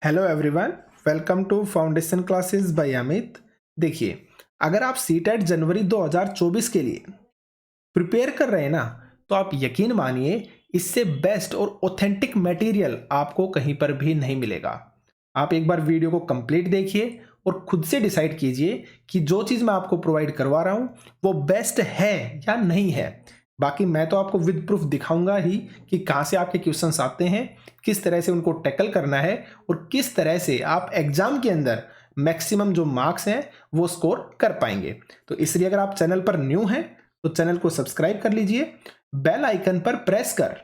Hello everyone, welcome to foundation classes by Amit. देखिए, अगर आप सीटेट जनवरी 2024 के लिए प्रिपेयर कर रहे हैं ना, तो आप यकीन मानिए इससे बेस्ट और ऑथेंटिक मटेरियल आपको कहीं पर भी नहीं मिलेगा। आप एक बार वीडियो को कंप्लीट देखिए और खुद से डिसाइड कीजिए कि जो चीज़ मैं आपको प्रोवाइड करवा रहा हूँ वो बेस्ट है या नहीं है। बाकी मैं तो आपको विद प्रूफ दिखाऊंगा ही कि कहाँ से आपके क्वेश्चंस आते हैं, किस तरह से उनको टैकल करना है और किस तरह से आप एग्जाम के अंदर मैक्सिमम जो मार्क्स हैं वो स्कोर कर पाएंगे। तो इसलिए अगर आप चैनल पर न्यू हैं तो चैनल को सब्सक्राइब कर लीजिए, बेल आइकन पर प्रेस कर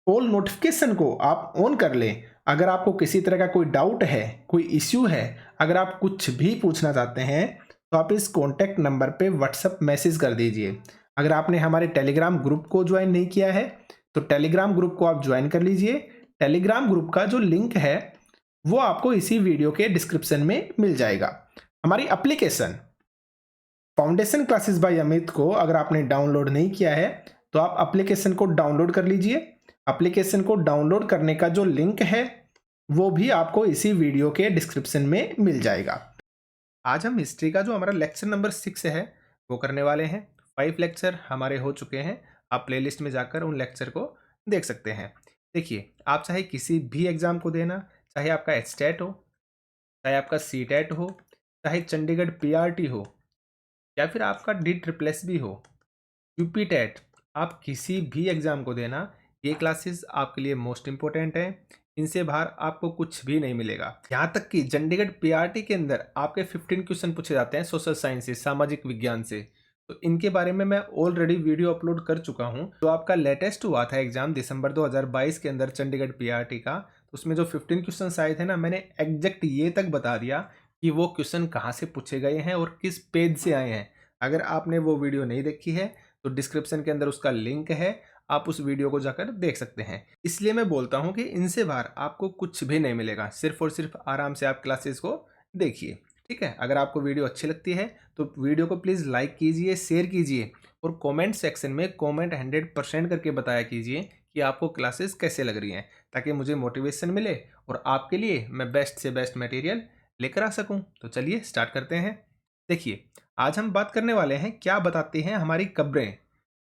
ऑल नोटिफिकेशन को आप ऑन कर लें। अगर आपको किसी तरह का कोई डाउट है, कोई इश्यू है, अगर आप कुछ भी पूछना चाहते हैं तो आप इस कॉन्टैक्ट नंबर पे व्हाट्सएप मैसेज कर दीजिए। अगर आपने हमारे टेलीग्राम ग्रुप को ज्वाइन नहीं किया है तो टेलीग्राम ग्रुप को आप ज्वाइन कर लीजिए। टेलीग्राम ग्रुप का जो लिंक है वो आपको इसी वीडियो के डिस्क्रिप्शन में मिल जाएगा। हमारी application foundation classes by Amit को अगर आपने डाउनलोड नहीं किया है तो आप एप्लीकेशन को डाउनलोड कर लीजिए। एप्लीकेशन को डाउनलोड करने का जो लिंक है वो भी आपको इसी वीडियो के डिस्क्रिप्शन में मिल जाएगा। आज हम हिस्ट्री का जो हमारा लेक्चर नंबर 6 है वो करने वाले हैं। 5 लेक्चर हमारे हो चुके हैं, आप प्लेलिस्ट में जाकर उन लेक्चर को देख सकते हैं। देखिए, आप चाहे किसी भी एग्जाम को देना, चाहे आपका एचटेट हो, चाहे आपका सीटेट हो, चाहे चंडीगढ़ पीआरटी हो, या फिर आपका डी ट्रिपल एस भी हो, यूपी टेट, आप किसी भी एग्जाम को देना, ये क्लासेस आपके लिए मोस्ट इंपॉर्टेंट हैं। इनसे बाहर आपको कुछ भी नहीं मिलेगा। यहाँ तक कि चंडीगढ़ पीआरटी के अंदर आपके 15 क्वेश्चन पूछे जाते हैं सोशल साइंस से, सामाजिक विज्ञान से। तो इनके बारे में मैं ऑलरेडी वीडियो अपलोड कर चुका हूँ। जो आपका लेटेस्ट हुआ था एग्जाम दिसंबर 2022 के अंदर चंडीगढ़ पीआरटी का, तो उसमें जो 15 क्वेश्चन आए थे ना, मैंने एग्जैक्ट ये तक बता दिया कि वो क्वेश्चन कहाँ से पूछे गए हैं और किस पेज से आए हैं। अगर आपने वो वीडियो नहीं देखी है तो डिस्क्रिप्शन के अंदर उसका लिंक है, आप उस वीडियो को जाकर देख सकते हैं। इसलिए मैं बोलता हूँ कि इनसे बाहर आपको कुछ भी नहीं मिलेगा। सिर्फ और सिर्फ आराम से आप क्लासेस को देखिए, ठीक है। अगर आपको वीडियो अच्छी लगती है तो वीडियो को प्लीज़ लाइक कीजिए, शेयर कीजिए और कमेंट सेक्शन में कमेंट 100% करके बताया कीजिए कि आपको क्लासेस कैसे लग रही हैं, ताकि मुझे मोटिवेशन मिले और आपके लिए मैं बेस्ट से बेस्ट मटेरियल लेकर आ सकूं। तो चलिए स्टार्ट करते हैं। देखिए, आज हम बात करने वाले हैं क्या बताती हैं हमारी कब्रें,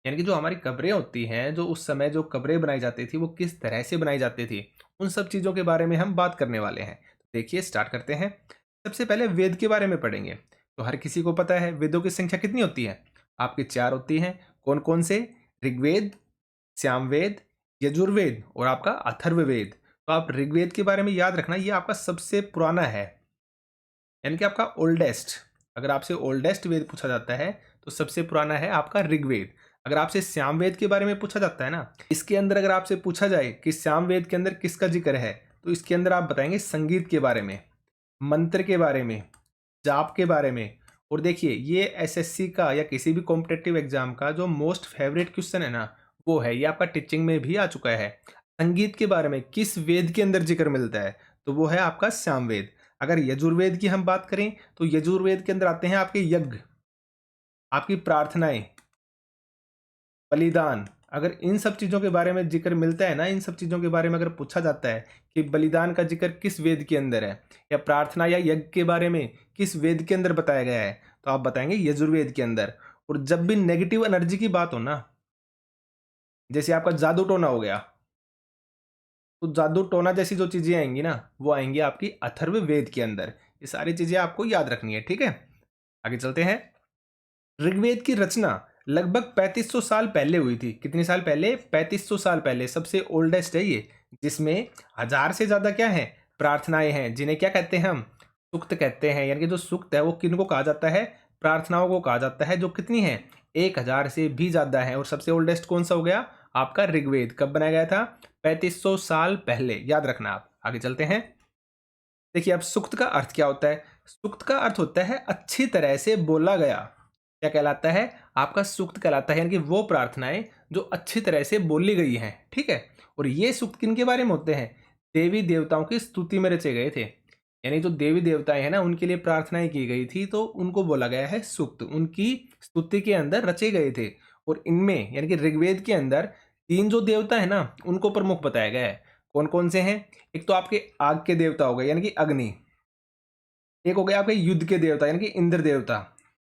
यानी कि जो हमारी कब्रें होती हैं, जो उस समय जो कब्रें बनाई जाती थी वो किस तरह से बनाई जाती थी, उन सब चीज़ों के बारे में हम बात करने वाले हैं। देखिए स्टार्ट करते हैं। सबसे पहले वेद के बारे में पढ़ेंगे। तो हर किसी को पता है वेदों की संख्या कितनी होती है, आपकी 4 होती हैं। कौन कौन से? ऋग्वेद, सामवेद, यजुर्वेद और आपका अथर्ववेद। तो आप ऋग्वेद के बारे में याद रखना, ये आपका सबसे पुराना है, यानी कि आपका ओल्डेस्ट। अगर आपसे ओल्डेस्ट वेद पूछा जाता है तो सबसे पुराना है आपका ऋग्वेद। अगर आपसे सामवेद के बारे में पूछा जाता है ना, इसके अंदर अगर आपसे पूछा जाए कि सामवेद के अंदर किसका जिक्र है, तो इसके अंदर आप बताएंगे संगीत के बारे में, मंत्र के बारे में, जाप के बारे में। और देखिए, ये एसएससी का या किसी भी कॉम्पिटेटिव एग्जाम का जो मोस्ट फेवरेट क्वेश्चन है ना, वो है, ये आपका टीचिंग में भी आ चुका है। संगीत के बारे में किस वेद के अंदर जिक्र मिलता है, तो वो है आपका सामवेद। अगर यजुर्वेद की हम बात करें तो यजुर्वेद के अंदर आते हैं आपके यज्ञ, आपकी प्रार्थनाएं, बलिदान। अगर इन सब चीज़ों के बारे में जिक्र मिलता है ना, इन सब चीज़ों के बारे में अगर पूछा जाता है कि बलिदान का जिक्र किस वेद के अंदर है, या प्रार्थना या यज्ञ के बारे में किस वेद के अंदर बताया गया है, तो आप बताएंगे यजुर्वेद के अंदर। और जब भी नेगेटिव एनर्जी की बात हो ना, जैसे आपका जादू टोना हो गया, तो जादू टोना जैसी जो चीज़ें आएंगी ना, वो आएंगी आपकी अथर्ववेद के अंदर। ये सारी चीज़ें आपको याद रखनी है, ठीक है। आगे चलते हैं। ऋग्वेद की रचना लगभग 3500 साल पहले हुई थी। कितने साल पहले? 3500 साल पहले। सबसे ओल्डेस्ट है ये, जिसमें 1000 से ज़्यादा क्या है, प्रार्थनाएं हैं, जिन्हें क्या कहते हैं हम, सूक्त कहते हैं। यानी कि जो सूक्त है वो किनको कहा जाता है, प्रार्थनाओं को कहा जाता है, जो कितनी है, 1000 से भी ज़्यादा है। और सबसे ओल्डेस्ट कौन सा हो गया, आपका ऋग्वेद। कब बनाया गया था? 3500 साल पहले, याद रखना आप। आगे चलते हैं। देखिए, अब सूक्त का अर्थ क्या होता है? सूक्त का अर्थ होता है अच्छी तरह से बोला गया। क्या कहलाता है? आपका सूक्त कहलाता है, यानी कि वो प्रार्थनाएं जो अच्छी तरह से बोली गई हैं, ठीक है। और ये सूक्त किन के बारे में होते हैं? देवी देवताओं की स्तुति में रचे गए थे। यानी जो देवी देवताएं हैं ना, उनके लिए प्रार्थनाएं की गई थी, तो उनको बोला गया है सूक्त। उनकी स्तुति के अंदर रचे गए थे। और इनमें यानी कि ऋग्वेद के अंदर 3 जो देवता है ना, उनको प्रमुख बताया गया है। कौन कौन से हैं? एक तो आपके आग के देवता हो गए यानी कि अग्नि, एक हो गया आपके युद्ध के देवता यानी कि इंद्र देवता,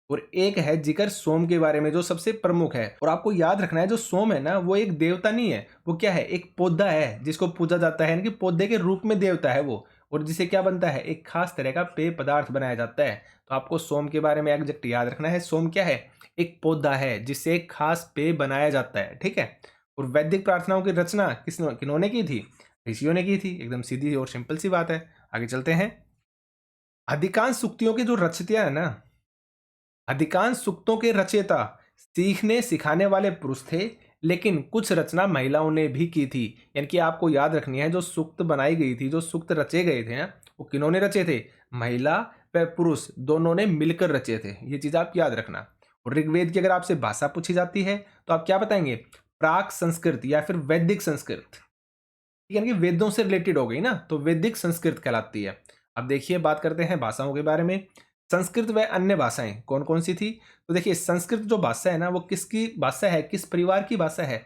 और एक है जिक्र सोम के बारे में जो सबसे प्रमुख है। और आपको याद रखना है जो सोम है ना वो एक देवता नहीं है, वो क्या है? एक पौधा है जिसको पूजा जाता है, यानी कि पौधे के रूप में देवता है वो, और जिसे क्या बनता है? एक खास तरह का पेय पदार्थ बनाया जाता है। तो आपको सोम के बारे में एग्जैक्ट याद रखना है। सोम क्या है? एक पौधा है जिससे एक खास पेय बनाया जाता है, ठीक है। और वैदिक प्रार्थनाओं की रचना किन्होंने की थी? ऋषियों ने की थी। एकदम सीधी और सिंपल सी बात है। आगे चलते हैं। अधिकांश सूक्तियों के जो रचयिता है ना, अधिकांश सूक्तों के रचयिता सीखने सिखाने वाले पुरुष थे, लेकिन कुछ रचना महिलाओं ने भी की थी। यानी कि आपको याद रखनी है जो सूक्त बनाई गई थी, जो सूक्त रचे गए थे ना, वो किन्होंने रचे थे? महिला व पुरुष दोनों ने मिलकर रचे थे। ये चीज आप याद रखना। और ऋग्वेद की अगर आपसे भाषा पूछी जाती है तो आप क्या बताएंगे? प्राक संस्कृत या फिर वैदिक संस्कृत, यानी कि वेदों से रिलेटेड हो गई ना, तो वैदिक संस्कृत कहलाती है। अब देखिए बात करते हैं भाषाओं के बारे में। संस्कृत व अन्य भाषाएं कौन कौन सी थी? तो देखिए संस्कृत जो भाषा है ना वो किसकी भाषा है, किस परिवार की भाषा है?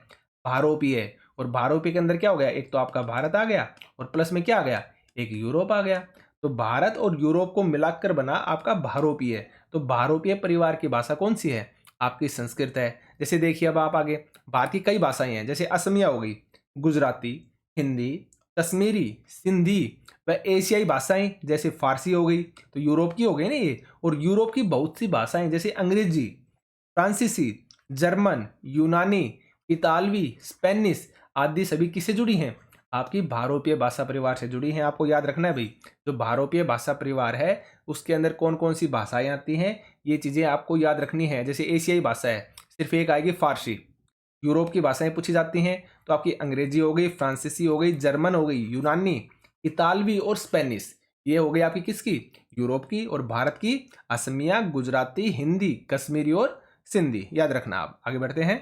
भारोपीय। और भारोपीय के अंदर क्या हो गया? एक तो आपका भारत आ गया और प्लस में क्या आ गया? एक यूरोप आ गया। तो भारत और यूरोप को मिलाकर बना आपका भारोपीय। तो भारोपीय परिवार की भाषा कौन सी है? आपकी संस्कृत है। जैसे देखिए अब आप आगे, भारत की कई भाषाएं हैं, जैसे असमिया हो गई, गुजराती, हिंदी, कश्मीरी, सिंधी व एशियाई भाषाएं जैसे फारसी हो गई, तो यूरोप की हो गई ना ये। और यूरोप की बहुत सी भाषाएं जैसे अंग्रेजी, फ्रांसीसी, जर्मन, यूनानी, इतालवी, स्पेनिश आदि सभी किससे जुड़ी हैं? आपकी भारोपीय भाषा परिवार से जुड़ी हैं। आपको याद रखना है भाई, जो भारोपीय भाषा परिवार है उसके अंदर कौन कौन सी भाषाएं आती हैं, ये चीजें आपको याद रखनी है। जैसे एशियाई भाषा है, सिर्फ एक आएगी फारसी। यूरोप की भाषाएं पूछी जाती हैं तो आपकी अंग्रेजी हो गई, फ्रांसीसी हो गई, जर्मन हो गई, यूनानी, इतालवी और स्पेनिश। ये हो गई आपकी किसकी? यूरोप की। और भारत की असमिया, गुजराती, हिंदी, कश्मीरी और सिंधी। याद रखना। आप आगे बढ़ते हैं।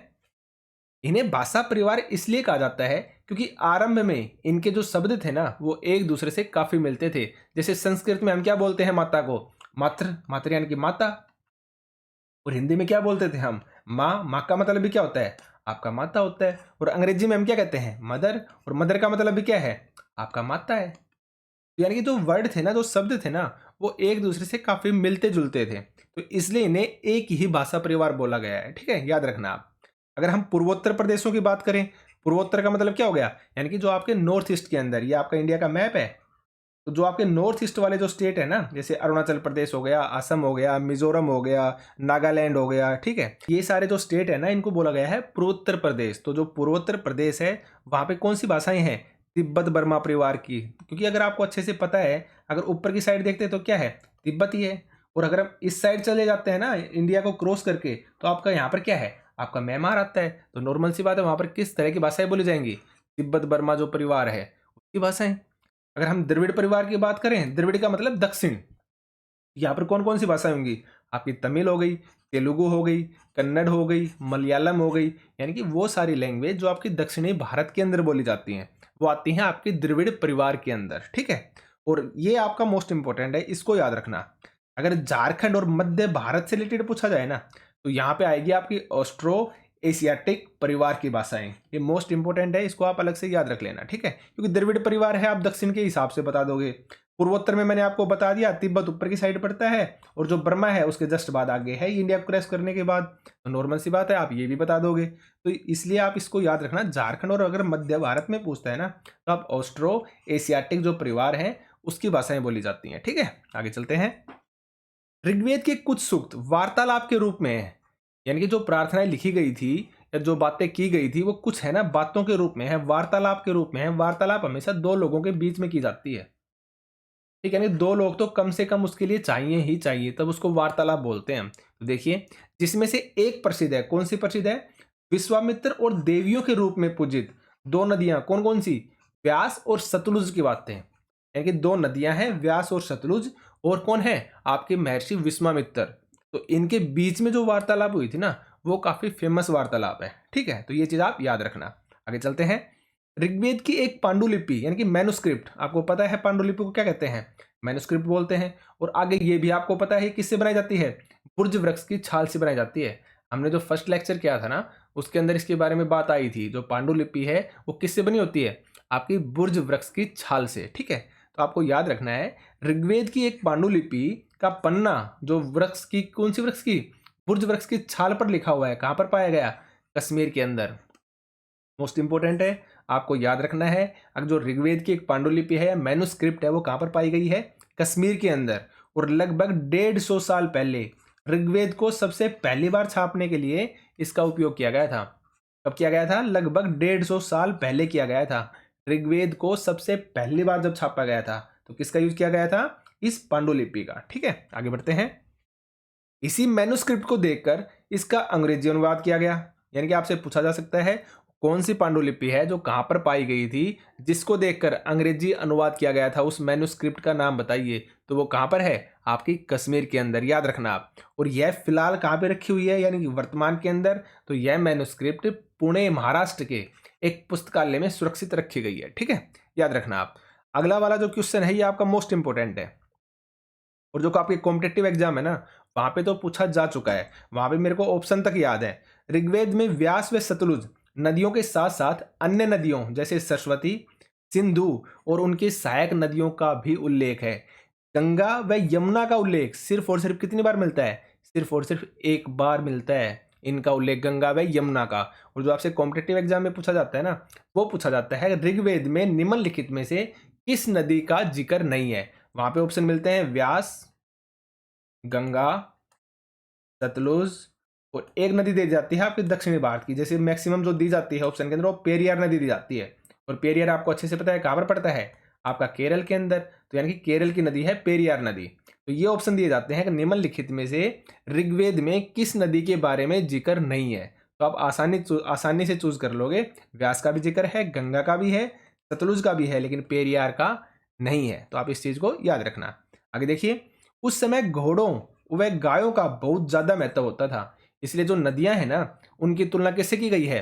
इन्हें भाषा परिवार इसलिए कहा जाता है क्योंकि आरंभ में इनके जो शब्द थे ना वो एक दूसरे से काफी मिलते थे। जैसे संस्कृत में हम क्या बोलते हैं माता को? मातृ, मातृ यानी कि माता। और हिंदी में क्या बोलते थे हम? माँ। माँ का मतलब भी क्या होता है? आपका माता होता है। और अंग्रेजी में हम क्या कहते हैं? मदर। और मदर का मतलब भी क्या है? आपका माता है। यानी कि जो वर्ड थे ना, जो शब्द थे ना, वो एक दूसरे से काफी मिलते जुलते थे, तो इसलिए इन्हें एक ही भाषा परिवार बोला गया है। ठीक है, याद रखना आप। अगर हम पूर्वोत्तर प्रदेशों की बात करें, पूर्वोत्तर का मतलब क्या हो गया? यानी कि जो आपके नॉर्थ ईस्ट के अंदर, ये आपका इंडिया का मैप है, तो जो आपके नॉर्थ ईस्ट वाले जो स्टेट है ना, जैसे अरुणाचल प्रदेश हो गया, असम हो गया, मिजोरम हो गया, नागालैंड हो गया, ठीक है, ये सारे जो स्टेट है ना इनको बोला गया है पूर्वोत्तर प्रदेश। तो जो पूर्वोत्तर प्रदेश है वहां पे कौन सी भाषाएं हैं? तिब्बत बर्मा परिवार की। क्योंकि अगर आपको अच्छे से पता है, अगर ऊपर की साइड देखते हैं तो क्या है? तिब्बती है। और अगर हम इस साइड चले जाते हैं ना इंडिया को क्रॉस करके, तो आपका यहाँ पर क्या है? आपका म्यांमार आता है। तो नॉर्मल सी बात है, वहां पर किस तरह की भाषाएं बोली जाएंगी? तिब्बत बर्मा जो परिवार है उसकी भाषाएं। अगर हम द्रविड़ परिवार की बात करें, द्रविड़ का मतलब दक्षिण, यहाँ पर कौन कौन सी भाषाएं होंगी? आपकी तमिल हो गई, तेलुगु हो गई, कन्नड़ हो गई, मलयालम हो गई, यानी कि वो सारी लैंग्वेज जो आपकी दक्षिणी भारत के अंदर बोली जाती हैं वो आती हैं आपके द्रविड़ परिवार के अंदर। ठीक है, और ये आपका मोस्ट इंपॉर्टेंट है, इसको याद रखना। अगर झारखंड और मध्य भारत से रिलेटेड पूछा जाए ना, तो यहाँ पे आएगी आपकी ऑस्ट्रो एशियाटिक परिवार की भाषाएं। ये मोस्ट इंपॉर्टेंट है, इसको आप अलग से याद रख लेना। ठीक है, क्योंकि द्रविड़ परिवार है, आप दक्षिण के हिसाब से बता दोगे। पूर्वोत्तर में मैंने आपको बता दिया, तिब्बत ऊपर की साइड पड़ता है और जो बर्मा है उसके जस्ट बाद आगे है इंडिया को क्रॉस करने के बाद। तो नॉर्मल सी बात है, आप ये भी बता दोगे। तो इसलिए आप इसको याद रखना, झारखंड और अगर मध्य भारत में पूछता है ना तो आप ऑस्ट्रो एशियाटिक जो परिवार है उसकी भाषाएं बोली जाती हैं। ठीक है, आगे चलते हैं। ऋग्वेद के कुछ सूक्त वार्तालाप के रूप में है, यानी कि जो प्रार्थनाएं लिखी गई थी या जो बातें की गई थी वो कुछ है ना बातों के रूप में है, वार्तालाप के रूप में है। वार्तालाप हमेशा दो लोगों के बीच में की जाती है। ठीक है, यानी दो लोग तो कम से कम उसके लिए चाहिए ही चाहिए, तब उसको वार्तालाप बोलते हैं। तो देखिए, जिसमें से एक प्रसिद्ध है, कौन सी प्रसिद्ध है? विश्वामित्र और देवियों के रूप में पूजित दो नदियां कौन कौन सी? व्यास और सतलुज की बातें। यानी कि दो नदियां हैं, व्यास और सतलुज, और कौन है? आपके महर्षि विश्वामित्र। तो इनके बीच में जो वार्तालाप हुई थी ना वो काफी फेमस वार्तालाप है। ठीक है, तो ये चीज आप याद रखना। आगे चलते हैं। ऋग्वेद की एक पांडुलिपि यानी कि मैन्युस्क्रिप्ट, आपको पता है पांडुलिपि को क्या कहते हैं? मैन्युस्क्रिप्ट बोलते हैं। और आगे ये भी आपको पता है किससे बनाई जाती है? बुर्ज वृक्ष की छाल से बनाई जाती है। हमने जो फर्स्ट लेक्चर किया था ना उसके अंदर इसके बारे में बात आई थी। जो पांडुलिपि है वो किससे बनी होती है? आपकी बुर्ज वृक्ष की छाल से, ठीक है। तो आपको याद रखना है ऋग्वेद की एक पांडुलिपि का पन्ना जो वृक्ष की, कौन सी वृक्ष की, बुर्ज वृक्ष की छाल पर लिखा हुआ है, कहां पर पाया गया, कश्मीर के अंदर। मोस्ट इंपोर्टेंट है, आपको याद रखना है अगर जो ऋग्वेद की एक पांडुलिपि है या मैन्युस्क्रिप्ट है वो कहां पर पाई गई है, कश्मीर के अंदर। और लगभग 150 साल पहले ऋग्वेद को सबसे पहली बार छापने के लिए इसका उपयोग किया गया था। कब किया गया था, लगभग 150 साल पहले किया गया था। ऋग्वेद को सबसे पहली बार जब छापा गया था तो किसका यूज किया गया था, इस पांडुलिपि का, ठीक है। आगे बढ़ते हैं। इसी मैन्युस्क्रिप्ट को देखकर इसका अंग्रेजी अनुवाद किया गया, यानी कि आपसे पूछा जा सकता है कौन सी पांडुलिपि है जो कहां पर पाई गई थी, जिसको देखकर अंग्रेजी अनुवाद किया गया था, उस मैन्युस्क्रिप्ट का नाम बताइए। तो वो कहां पर है, आपकी कश्मीर के अंदर, याद रखना आप। और यह फिलहाल कहां पे रखी हुई है, यानी कि वर्तमान के अंदर। तो यह मैन्युस्क्रिप्ट पुणे महाराष्ट्र के एक पुस्तकालय में सुरक्षित रखी गई है, ठीक है, याद रखना आप। अगला वाला जो क्वेश्चन है ये आपका मोस्ट इंपोर्टेंट है, और जो आपके कॉम्पिटेटिव एग्जाम है ना वहां पे तो पूछा जा चुका है। वहां पे मेरे को ऑप्शन तक याद है। ऋग्वेद में व्यास व सतलुज नदियों के साथ साथ अन्य नदियों जैसे सरस्वती, सिंधु और उनकी सहायक नदियों का भी उल्लेख है। गंगा व यमुना का उल्लेख सिर्फ और सिर्फ कितनी बार मिलता है, सिर्फ और सिर्फ एक बार मिलता है इनका उल्लेख, गंगा व यमुना का। और जो आपसे कॉम्पिटेटिव एग्जाम में पूछा जाता है ना, वो पूछा जाता है ऋग्वेद में निम्नलिखित में से किस नदी का जिक्र नहीं है। वहां पे ऑप्शन मिलते हैं व्यास, गंगा, सतलुज, और एक नदी दी जाती है आपके दक्षिणी भारत की, जैसे मैक्सिमम जो दी जाती है ऑप्शन के अंदर वो पेरियार नदी दी जाती है। और पेरियार आपको अच्छे से पता है कहां पर पड़ता है, आपका केरल के अंदर। तो यानी कि केरल की नदी है पेरियार नदी। तो ये ऑप्शन दिए जाते हैं कि निम्नलिखित में से ऋग्वेद में किस नदी के बारे में जिक्र नहीं है। तो आप आसानी से चूज कर लोगे, व्यास का भी जिक्र है, गंगा का भी है, सतलुज का भी है, लेकिन पेरियार का नहीं है। तो आप इस चीज को याद रखना। आगे देखिए, उस समय घोड़ों व गायों का बहुत ज्यादा महत्व होता था, इसलिए जो नदियां हैं ना उनकी तुलना किससे की गई है,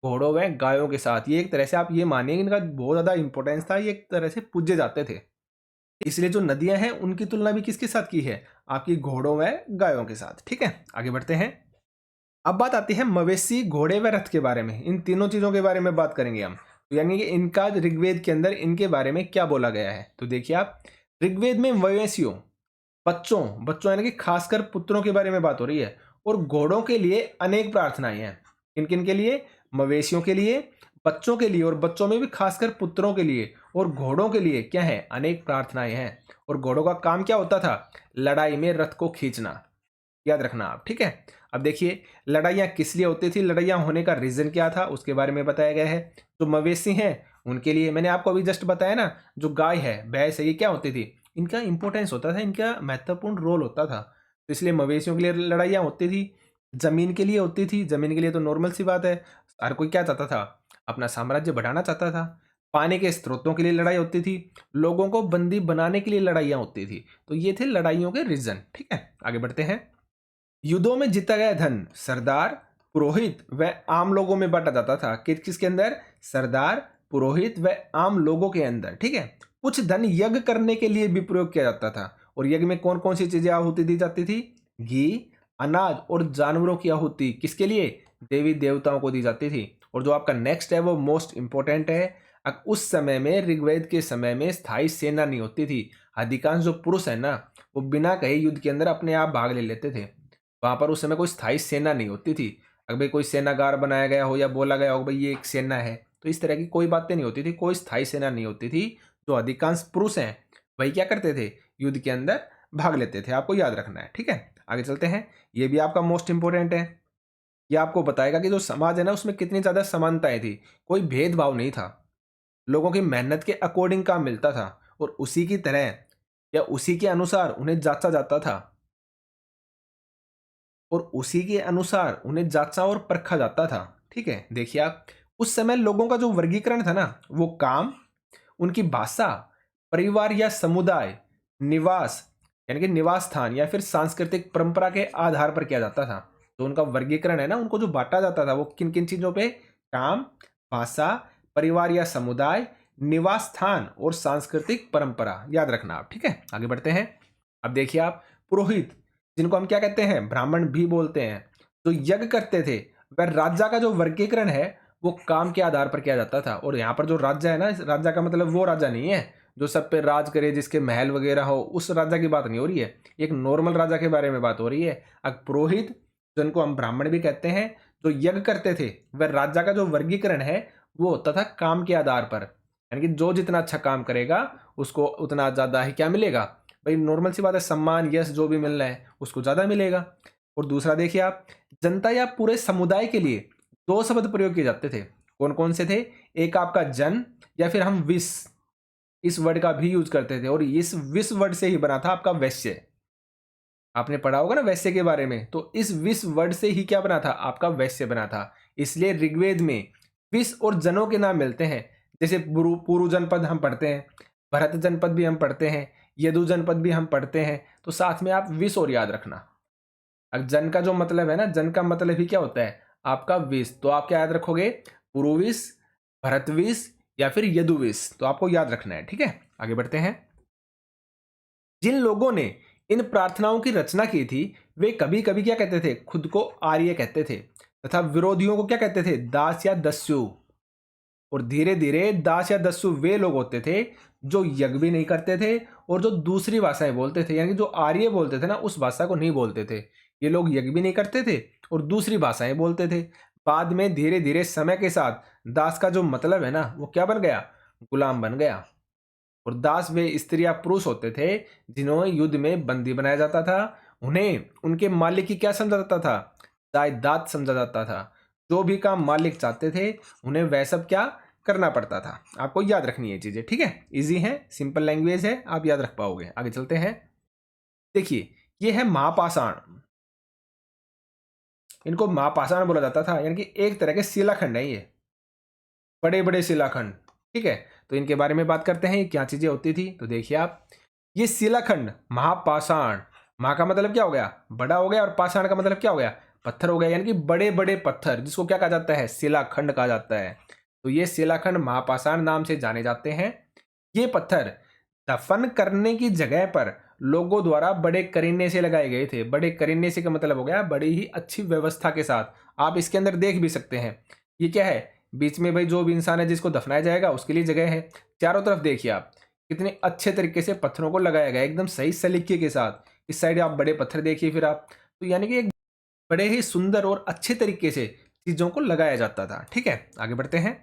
घोड़ों व गायों के साथ। ये एक तरह से आप ये मानिए इनका बहुत ज्यादा इंपॉर्टेंस था, ये एक तरह से पूजे जाते थे, इसलिए जो नदियां हैं उनकी तुलना भी किसके साथ की है, आपकी घोड़ों व गायों के साथ, ठीक है। आगे बढ़ते हैं। अब बात आती है मवेशी, घोड़े व रथ के बारे में। इन तीनों चीजों के बारे में बात करेंगे हम। तो यानी कि इनका ऋग्वेद के अंदर इनके बारे में क्या बोला गया है। तो देखिए आप, ऋग्वेद में मवेशियों, बच्चों बच्चों यानी कि खासकर पुत्रों के बारे में बात हो रही है, और घोड़ों के लिए अनेक प्रार्थनाएं हैं। किन किन के लिए, मवेशियों के लिए, बच्चों के लिए, और बच्चों में भी खासकर पुत्रों के लिए, और घोड़ों के लिए क्या है, अनेक प्रार्थनाएं हैं। और घोड़ों का काम क्या होता था, लड़ाई में रथ को खींचना, याद रखना आप, ठीक है। अब देखिए लड़ाइयाँ किस लिए होती थी, लड़ाइयाँ होने का रीजन क्या था उसके बारे में बताया गया है। जो मवेशी हैं उनके लिए, मैंने आपको अभी जस्ट बताया ना, जो गाय है, भैंस है, ये क्या होती थी, इनका इंपॉर्टेंस होता था, इनका महत्वपूर्ण रोल होता था। तो इसलिए मवेशियों के लिए लड़ाइयाँ होती थी। जमीन के लिए होती थी, जमीन के लिए तो नॉर्मल सी बात है, हर कोई क्या चाहता था, अपना साम्राज्य बढ़ाना चाहता था। पानी के स्रोतों के लिए लड़ाई होती थी, लोगों को बंदी बनाने के लिए लड़ाइयाँ होती थी। तो ये थे लड़ाइयों के रीजन, ठीक है। आगे बढ़ते हैं। युद्धों में जीता गया धन सरदार, पुरोहित व आम लोगों में बांटा जाता था। किसके अंदर, सरदार, पुरोहित व आम लोगों के अंदर, ठीक है। कुछ धन यज्ञ करने के लिए भी प्रयोग किया जाता था। और यज्ञ में कौन कौन सी चीजें आहुति दी जाती थी, घी, अनाज और जानवरों की आहुति किसके लिए, देवी देवताओं को दी जाती थी। और जो आपका नेक्स्ट है वो मोस्ट इंपॉर्टेंट है। उस समय में, ऋग्वेद के समय में स्थायी सेना नहीं होती थी। अधिकांश जो पुरुष है ना वो बिना कहे युद्ध के अंदर अपने आप भाग ले लेते थे। वहां पर उस समय कोई स्थायी सेना नहीं होती थी। अगर भाई कोई सेनागार बनाया गया हो या बोला गया हो भाई ये एक सेना है, तो इस तरह की कोई बातें नहीं होती थी, कोई स्थायी सेना नहीं होती थी। जो अधिकांश पुरुष हैं वही क्या करते थे, युद्ध के अंदर भाग लेते थे। आपको याद रखना है, ठीक है। आगे चलते हैं। ये भी आपका मोस्ट इंपोर्टेंट है। ये आपको बताएगा कि जो समाज है ना उसमें कितनी ज्यादा समानताएं थी, कोई भेदभाव नहीं था। लोगों की मेहनत के अकॉर्डिंग काम मिलता था, और उसी की तरह या उसी के अनुसार उन्हें जांचा जाता था, और उसी के अनुसार उन्हें जांचा और परखा जाता था, ठीक है। देखिए आप, उस समय लोगों का जो वर्गीकरण था ना वो काम, उनकी भाषा, परिवार या समुदाय, निवास यानी कि निवास स्थान, या फिर सांस्कृतिक परंपरा के आधार पर किया जाता था। तो उनका वर्गीकरण है ना, उनको जो बांटा जाता था वो किन किन चीजों पे, काम, भाषा, परिवार या समुदाय, निवास स्थान और सांस्कृतिक परंपरा, याद रखना आप, ठीक है। आगे बढ़ते हैं। अब देखिए आप, पुरोहित, जिनको हम क्या कहते हैं, ब्राह्मण भी बोलते हैं, जो यज्ञ करते थे, वह राजा का जो वर्गीकरण है वो काम के आधार पर किया जाता था। और यहाँ पर जो राजा है ना, इस राजा का मतलब वो राजा नहीं है जो सब पे राज करे, जिसके महल वगैरह हो, उस राजा की बात नहीं हो रही है। एक नॉर्मल राजा के बारे में बात हो रही है। अब पुरोहित, जिनको हम ब्राह्मण भी कहते हैं, जो यज्ञ करते थे, वह राजा का जो वर्गीकरण है वो होता था काम के आधार पर। यानी कि जो जितना अच्छा काम करेगा उसको उतना ज़्यादा ही क्या मिलेगा भाई, नॉर्मल सी बात है, सम्मान यश जो भी मिलना है उसको ज़्यादा मिलेगा। और दूसरा देखिए आप, जनता या पूरे समुदाय के लिए दो शब्द प्रयोग किए जाते थे। कौन कौन से थे? एक आपका जन, या फिर हम विस, इस वर्ड का भी यूज करते थे। और इस विस वर्ड से ही बना था आपका वैश्य। आपने पढ़ा होगा ना वैश्य के बारे में, तो इस विस वर्ड से ही क्या बना था? आपका वैश्य बना था। इसलिए ऋग्वेद में विस और जनों के नाम मिलते हैं। जैसे पुरु जनपद हम पढ़ते हैं, भरत जनपद भी हम पढ़ते हैं, यदु जनपद भी हम पढ़ते हैं। तो साथ में आप विस और याद रखना। अब जन का जो मतलब है ना, जन का मतलब ही क्या होता है? आपका विस। तो आप क्या याद रखोगे? पुरुविस, भरतविस या फिर यदुविस। तो आपको याद रखना है, ठीक है। आगे बढ़ते हैं। जिन लोगों ने इन प्रार्थनाओं की रचना की थी वे कभी कभी क्या कहते थे? खुद को आर्य कहते थे, तथा विरोधियों को क्या कहते थे? दास या दस्यु। और धीरे धीरे दास या दस्यु वे लोग होते थे जो यज्ञ भी नहीं करते थे और जो दूसरी भाषाएं बोलते थे। यानी कि जो आर्य बोलते थे ना, उस भाषा को नहीं बोलते थे। ये लोग यज्ञ भी नहीं करते थे और दूसरी भाषाएं बोलते थे। बाद में धीरे धीरे समय के साथ दास का जो मतलब है ना, वो क्या बन गया? गुलाम बन गया। और दास वे स्त्री या पुरुष होते थे जिन्हें युद्ध में बंदी बनाया जाता था। उन्हें उनके मालिक की क्या समझा जाता था? जायदाद समझा जाता था। जो भी काम मालिक चाहते थे उन्हें वह सब क्या करना पड़ता था। आपको याद रखनी है चीजें, ठीक है। इजी है, सिंपल लैंग्वेज है, आप याद रख पाओगे। आगे चलते हैं। देखिए, ये है महापाषाण। इनको महापाषाण बोला जाता था, यानी कि एक तरह के शिलाखंड है ये, बड़े बड़े शिलाखंड, ठीक है। तो इनके बारे में बात करते हैं, ये क्या चीजें होती थी। तो देखिए आप, ये शिलाखंड महापाषाण, महा का मतलब क्या हो गया? बड़ा हो गया, और पाषाण का मतलब क्या हो गया? पत्थर हो गया। यानी कि बड़े बड़े पत्थर, जिसको क्या कहा जाता है? शिलाखंड कहा जाता है। तो ये शिलाखंड महापाषाण नाम से जाने जाते हैं। ये पत्थर दफन करने की जगह पर लोगों द्वारा बड़े करीने से लगाए गए थे। बड़े करीने से का मतलब हो गया बड़ी ही अच्छी व्यवस्था के साथ। आप इसके अंदर देख भी सकते हैं, ये क्या है? बीच में भाई जो भी इंसान है जिसको दफनाया जाएगा उसके लिए जगह है। चारों तरफ देखिए आप, कितने अच्छे तरीके से पत्थरों को लगाया गया, एकदम सही सलीके के साथ। इस साइड आप बड़े पत्थर देखिए फिर आप, तो यानी कि एक बड़े ही सुंदर और अच्छे तरीके से चीजों को लगाया जाता था, ठीक है। आगे बढ़ते हैं।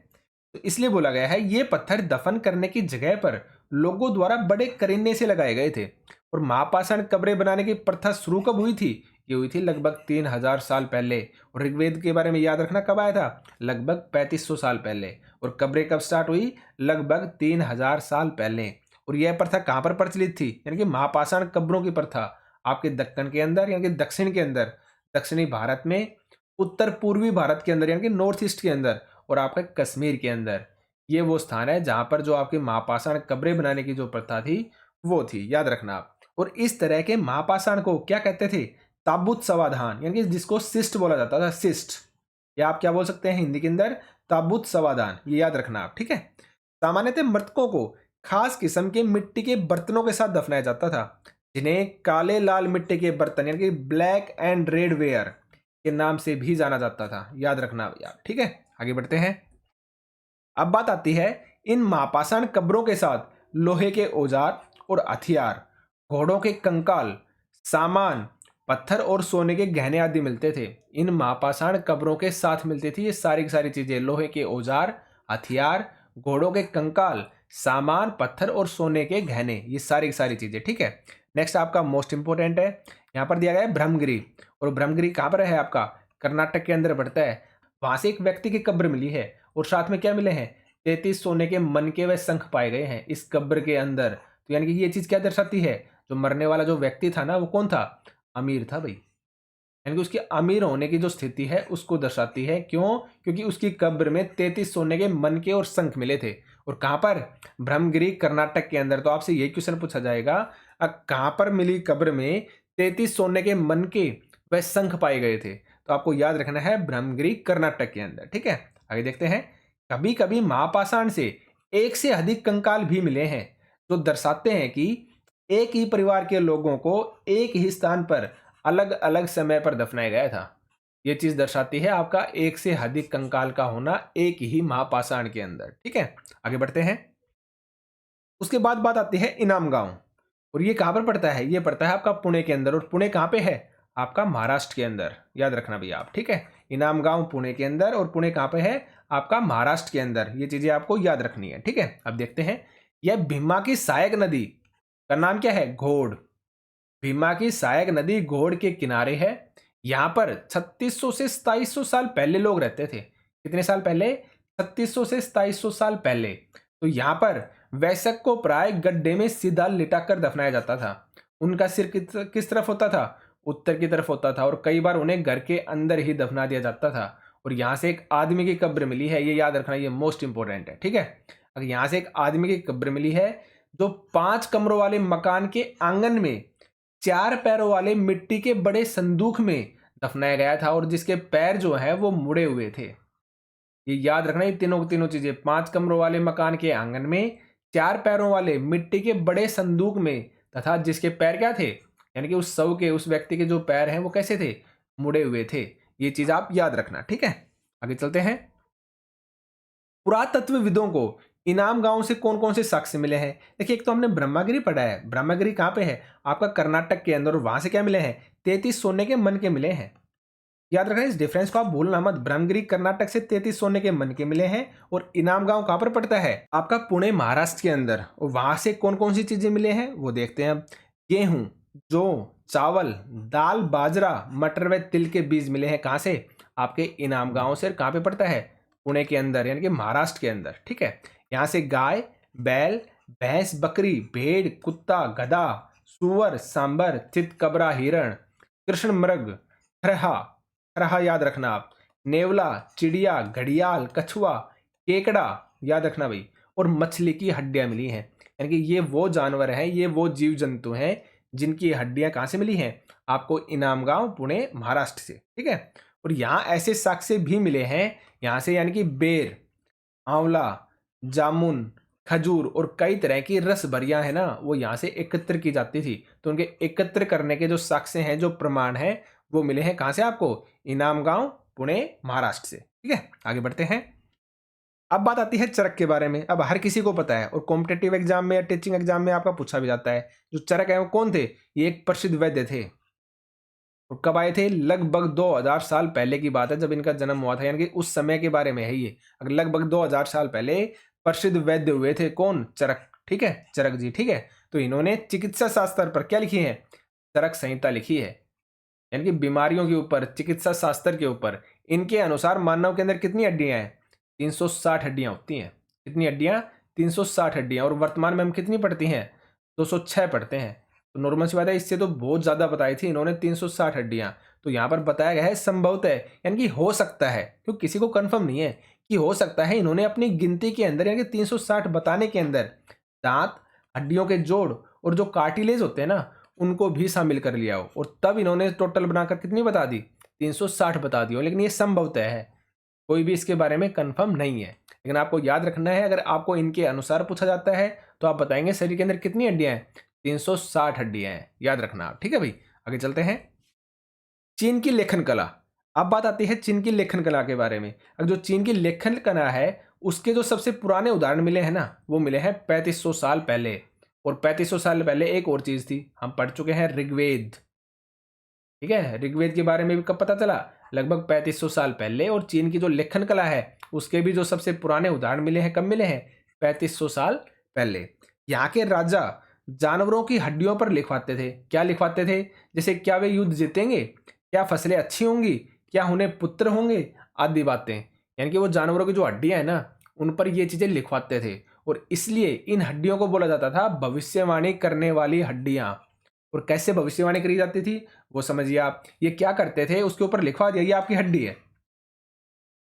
तो इसलिए बोला गया है ये पत्थर दफन करने की जगह पर लोगों द्वारा बड़े करीने से लगाए गए थे। और महापाषाण कब्रें बनाने की प्रथा शुरू कब हुई थी? ये हुई थी लगभग 3000 साल पहले। और ऋग्वेद के बारे में याद रखना, कब आया था? लगभग 3500 साल पहले। और कब्रें कब स्टार्ट हुई? लगभग 3000 साल पहले। और यह प्रथा कहाँ पर प्रचलित थी? यानी कि महापाषाण कब्रों की प्रथा आपके दक्कन के अंदर, यानी कि दक्षिण के अंदर, दक्षिणी भारत में, उत्तर पूर्वी भारत के अंदर यानी कि नॉर्थ ईस्ट के अंदर, और आपका कश्मीर के अंदर। ये वो स्थान है जहां पर जो आपके महापाषाण कब्रें बनाने की जो प्रथा थी वो थी, याद रखना आप। और इस तरह के महापाषाण को क्या कहते थे? ताबूत समाधान, यानी कि जिसको शिष्ट बोला जाता था, शिष्ट, या आप क्या बोल सकते हैं हिंदी के अंदर? ताबूत समाधान। ये याद रखना आप, ठीक है। सामान्यतः मृतकों को खास किस्म के मिट्टी के बर्तनों के साथ दफनाया जाता था, जिन्हें काले लाल मिट्टी के बर्तन यानी कि ब्लैक एंड रेड वेयर के नाम से भी जाना जाता था। याद रखना भैया, ठीक है। आगे बढ़ते हैं। अब बात आती है इन महापाषाण कब्रों के साथ लोहे के औजार और हथियार, घोड़ों के कंकाल, सामान, पत्थर और सोने के गहने आदि मिलते थे। इन महापाषाण कब्रों के साथ मिलती थी ये सारी की सारी चीजें, लोहे के औजार, हथियार, घोड़ों के कंकाल, सामान, पत्थर और सोने के गहने, ये सारी की सारी चीजें, ठीक है। नेक्स्ट आपका मोस्ट इंपोर्टेंट है, यहाँ पर दिया गया है ब्रह्मगिरी। और ब्रह्मगिरी कहाँ पर है? आपका कर्नाटक के अंदर पड़ता है। वहां से एक व्यक्ति की कब्र मिली है और साथ में क्या मिले हैं? 33 सोने के मनके व शंख पाए गए हैं इस कब्र के अंदर। तो यानी कि ये चीज क्या दर्शाती है? जो मरने वाला जो व्यक्ति था ना, वो कौन था? अमीर था भाई। यानी कि उसके अमीर होने की जो स्थिति है उसको दर्शाती है। क्यों? क्योंकि उसकी कब्र में 33 सोने के मनके और शंख मिले थे। और कहां पर? ब्रह्मगिरी, कर्नाटक के अंदर। तो आपसे यही क्वेश्चन पूछा जाएगा, कहां पर मिली कब्र में 33 सोने के मनके व शंख पाए गए थे? तो आपको याद रखना है ब्रह्मगिरी, कर्नाटक के अंदर, ठीक है। आगे देखते हैं। कभी कभी महापाषाण से एक से अधिक कंकाल भी मिले हैं, जो दर्शाते हैं कि एक ही परिवार के लोगों को एक ही स्थान पर अलग अलग समय पर दफनाया गया था। ये चीज दर्शाती है आपका एक से अधिक कंकाल का होना एक ही महापाषाण के अंदर। ठीक है, आगे बढ़ते हैं। उसके बाद बात आती है इनाम गांव, और ये कहां पर पड़ता है? ये पड़ता है आपका पुणे के अंदर, और पुणे कहां पे है? आपका महाराष्ट्र के अंदर, याद रखना भैया आप। ठीक है, इनाम गांव पुणे के अंदर, और पुणे कहां पे है? आपका महाराष्ट्र के अंदर। ये चीजें आपको याद रखनी है। ठीक है, अब देखते हैं। यह भीमा की सहायक नदी का नाम क्या है? घोड़। भीमा की सहायक नदी घोड़ के किनारे है। यहां पर 3600 से 2700 साल पहले लोग रहते थे। कितने साल पहले? 3600 से 2700 साल पहले। तो यहां पर वैश्यक को प्राय गड्ढे में सीधा लिटाकर दफनाया जाता था। उनका सिर किस तरफ होता था? उत्तर की तरफ होता था, और कई बार उन्हें घर के अंदर ही दफना दिया जाता था। और यहां से एक आदमी की कब्र मिली है, ये याद रखना, ये मोस्ट इंपोर्टेंट है। ठीक है, अगर यहां से एक आदमी की कब्र मिली है जो 5 कमरों वाले मकान के आंगन में 4 पैरों वाले मिट्टी के बड़े संदूक में दफनाया गया था, और जिसके पैर जो है वो मुड़े हुए थे। ये याद रखना, ये तीनों तीनों चीजें। 5 कमरों वाले मकान के आंगन में 4 पैरों वाले मिट्टी के बड़े संदूक में, तथा जिसके पैर क्या थे? यानी कि उस शव के, उस व्यक्ति के जो पैर हैं वो कैसे थे? मुड़े हुए थे। ये चीज आप याद रखना। ठीक है, आगे चलते हैं। पुरातत्वविदों को इनाम गांव से कौन कौन से साक्ष्य मिले हैं? देखिए, एक तो हमने ब्रह्मागिरी पढ़ा है। ब्रह्मागिरी कहां पे है? आपका कर्नाटक के अंदर, और वहां से क्या मिले हैं? 33 सोने के मन के मिले हैं। याद रखना, इस डिफरेंस को आप भूलना मत। ब्रह्मगिरी कर्नाटक से 33 सोने के मन के मिले हैं, और इनाम गांव कहां पर पड़ता है? आपका पुणे महाराष्ट्र के अंदर। और वहां से कौन कौन सी चीजें मिले हैं वो देखते हैं। गेहूं, जौ, चावल, दाल, बाजरा, मटर व तिल के बीज मिले हैं। कहां से? आपके इनाम गांव से। कहां पे पड़ता है? पुणे के अंदर, यानी कि महाराष्ट्र के अंदर। ठीक है, यहां से गाय, बैल, भैंस, बकरी, भेड़, कुत्ता, गधा, सुअर, सांबर, चितकबरा, हिरण, कृष्ण मृग, खरहा, खरहा याद रखना आप, नेवला, चिड़िया, घड़ियाल, कछुआ, केकड़ा, याद रखना भाई, और मछली की हड्डियां मिली हैं। यानी कि ये वो जानवर हैं, ये वो जीव जंतु हैं जिनकी हड्डियां कहां से मिली हैं? आपको इनाम गांव, पुणे, महाराष्ट्र से। ठीक है, और यहां ऐसे साक्ष्य भी मिले हैं यहां से, यानी कि बेर, आंवला, जामुन, खजूर और कई तरह की रस भरियां है ना, वो यहाँ से एकत्र की जाती थी। तो उनके एकत्र करने के जो साक्ष्य हैं, जो प्रमाण हैं, वो मिले हैं कहाँ से आपको? इनाम गांव, पुणे, महाराष्ट्र से। ठीक है, आगे बढ़ते हैं। अब बात आती है चरक के बारे में। अब हर किसी को पता है, और कॉम्पिटेटिव एग्जाम में या टीचिंग एग्जाम में आपका पूछा भी जाता है। जो चरक है वो कौन थे? ये एक प्रसिद्ध वैद्य थे। और कब आए थे? लगभग 2000 साल पहले की बात है जब इनका जन्म हुआ था, यानी कि उस समय के बारे में है ये। अगर लगभग 2000 साल पहले प्रसिद्ध वैद्य हुए थे। कौन? चरक। ठीक है, चरक जी। ठीक है, तो इन्होंने चिकित्सा शास्त्र पर क्या लिखी है? चरक संहिता लिखी है, यानी कि बीमारियों के ऊपर, चिकित्सा शास्त्र के ऊपर। इनके अनुसार मानव के अंदर कितनी हड्डियां हैं? 360 हड्डियां होती हैं। कितनी हड्डियां? 360 हड्डियां। और वर्तमान में हम कितनी पढ़ती हैं? 206 पढ़ते हैं। तो नॉर्मल सी बात है, इससे तो बहुत ज्यादा बताई थी इन्होंने, 360 हड्डियां। तो यहां पर बताया गया है संभवतः, यानी कि हो सकता है, क्योंकि किसी को कंफर्म नहीं है, कि हो सकता है इन्होंने अपनी गिनती के अंदर, यानी कि 360 बताने के अंदर, दांत, हड्डियों के जोड़ और जो कार्टिलेज होते हैं ना, उनको भी शामिल कर लिया हो, और तब इन्होंने टोटल बनाकर कितनी बता दी? 360 बता दी हो। लेकिन ये संभवतः है, कोई भी इसके बारे में कंफर्म नहीं है। लेकिन आपको याद रखना है, अगर आपको इनके अनुसार पूछा जाता है तो आप बताएंगे शरीर के अंदर कितनी हड्डियां हैं? 360 हड्डियां हैं, याद रखना आप। ठीक है भाई, आगे चलते हैं। चीन की लेखन कला। अब बात आती है चीन की लेखन कला के बारे में। अब जो चीन की लेखन कला है, उसके जो सबसे पुराने उदाहरण मिले हैं ना, वो मिले हैं 3500 साल पहले। और 3500 साल पहले एक और चीज थी, हम पढ़ चुके हैं, ऋग्वेद। ठीक है, ऋग्वेद के बारे में भी कब पता चला? लगभग 3500 साल पहले। और चीन की जो लेखन कला है, उसके भी जो सबसे पुराने उदाहरण मिले हैं, कब मिले हैं? 3500 साल पहले। यहाँ के राजा जानवरों की हड्डियों पर लिखवाते थे। क्या लिखवाते थे? जैसे क्या वे युद्ध जीतेंगे, क्या फसलें अच्छी होंगी, क्या उन्हें पुत्र होंगे, आदि बातें। यानी कि वो जानवरों की जो हड्डियां हैं ना, उन पर ये चीजें लिखवाते थे। और इसलिए इन हड्डियों को बोला जाता था भविष्यवाणी करने वाली हड्डियां। और कैसे भविष्यवाणी करी जाती थी वो समझिए आप। ये क्या करते थे, उसके ऊपर लिखवा दिया ये आपकी हड्डी है।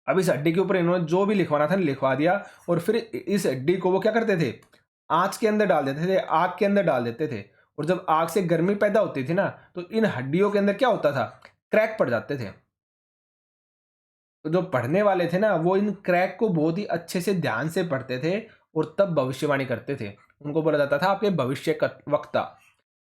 अब इस हड्डी के ऊपर इन्होंने जो भी लिखवाना था लिखवा दिया, और फिर इस हड्डी को वो क्या करते थे? आंच के अंदर डाल देते थे, आग के अंदर डाल देते थे। और जब आग से गर्मी पैदा होती थी ना, तो इन हड्डियों के अंदर क्या होता था? क्रैक पड़ जाते थे। तो जो पढ़ने वाले थे ना, वो इन क्रैक को बहुत ही अच्छे से ध्यान से पढ़ते थे, और तब भविष्यवाणी करते थे। उनको बोला जाता था आपके भविष्य का वक्ता।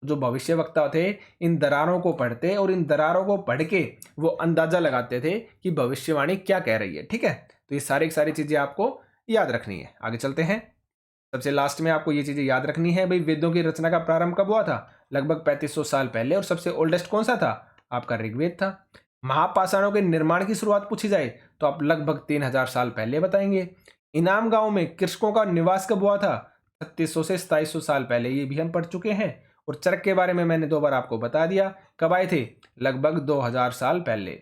जो भविष्यवक्ता थे इन दरारों को पढ़ते और इन दरारों को पढ़ के वो अंदाजा लगाते थे कि भविष्यवाणी क्या कह रही है। ठीक है, तो ये सारी की सारी चीजें आपको याद रखनी है। आगे चलते हैं। सबसे लास्ट में आपको ये चीजें याद रखनी है भाई, वेदों की रचना का प्रारंभ कब हुआ था? लगभग 3500 साल पहले। और सबसे ओल्डेस्ट कौन सा था? आपका ऋग्वेद था। महापाषाणों के निर्माण की शुरुआत पूछी जाए तो आप लगभग 3000 साल पहले बताएंगे। इनाम गांव में कृषकों का निवास कब हुआ था? 3600 से 2700 साल पहले, ये भी हम पढ़ चुके हैं। और चरक के बारे में मैंने 2 बार आपको बता दिया, कब आए थे? लगभग 2000 साल पहले।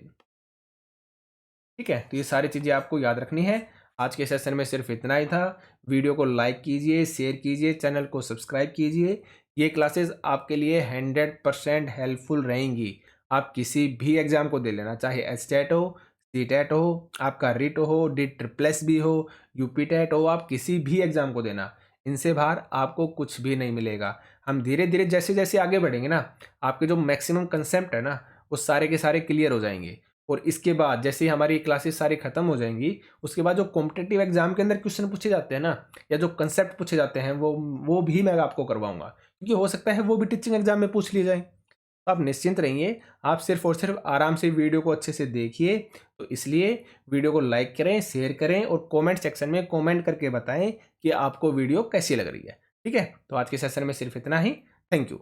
ठीक है, तो ये सारी चीजें आपको याद रखनी है। आज के सेशन में सिर्फ इतना ही था। वीडियो को लाइक कीजिए, शेयर कीजिए, चैनल को सब्सक्राइब कीजिए। ये क्लासेस आपके लिए 100% हेल्पफुल रहेंगी। आप किसी भी एग्जाम को दे लेना, चाहे एचटेट हो, सीटेट हो, आपका रिट हो, DSSS हो, यूपीटेट हो, आप किसी भी एग्जाम को देना, इनसे बाहर आपको कुछ भी नहीं मिलेगा। हम धीरे धीरे जैसे जैसे आगे बढ़ेंगे ना, आपके जो मैक्सिमम कंसेप्ट है ना, वो सारे के सारे क्लियर हो जाएंगे। और इसके बाद जैसे ही हमारी क्लासेस सारी खत्म हो जाएंगी, उसके बाद जो कॉम्पिटेटिव एग्जाम के अंदर क्वेश्चन पूछे जाते हैं ना, या जो कंसेप्ट पूछे जाते हैं, वो भी मैं आपको करवाऊंगा, क्योंकि हो सकता है वो भी टीचिंग एग्जाम में पूछ लिए जाए। तो आप निश्चिंत रहिए, आप सिर्फ और सिर्फ आराम से वीडियो को अच्छे से देखिए। तो इसलिए वीडियो को लाइक करें, शेयर करें और कमेंट सेक्शन में कमेंट करके बताएं कि आपको वीडियो कैसी लग रही है। ठीक है, तो आज के सेशन में सिर्फ इतना ही। Thank you.